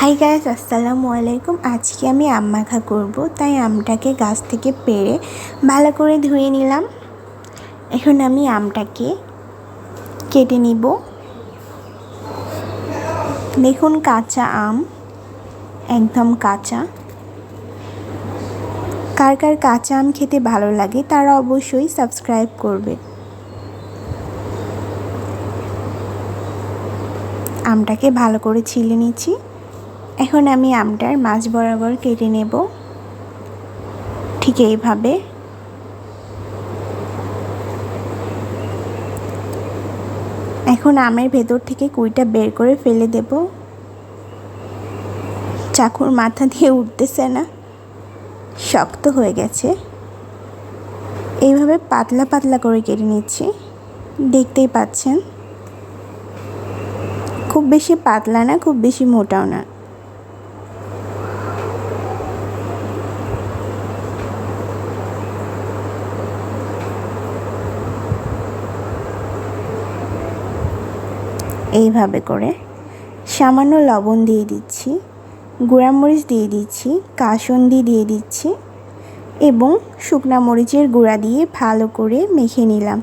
Hi guys, আসসালামু আলাইকুম। আজকে আমি আম মাখা করব, তাই আমটাকে গাছ থেকে পেড়ে ভালো করে ধুয়ে নিলাম। এখন আমি আমটাকে কেটে নিব। দেখুন, কাঁচা আম, একদম কাঁচা। কার কার কাঁচা আম খেতে ভালো লাগে তারা অবশ্যই সাবস্ক্রাইব করবে। আমটাকে ভালো করে ছিলে নিচ্ছি। এখন আমি আমটার মাঝ বরাবর কেটে নেব, ঠিক এইভাবে। এখন আমের ভেতর থেকে কুইটা বের করে ফেলে দেব। চাকুর মাথা দিয়ে উঠতেছে না, শক্ত হয়ে গেছে। এইভাবে পাতলা পাতলা করে কেটে নিচ্ছি, দেখতেই পাচ্ছেন। খুব বেশি পাতলা না, খুব বেশি মোটাও না। এইভাবে করে সামান্য লবণ দিয়ে দিচ্ছি, গুঁড়ামরিচ দিয়ে দিচ্ছি, কাসুন্দি দিয়ে দিচ্ছি এবং শুকনা মরিচের গুঁড়া দিয়ে ভালো করে মেখে নিলাম।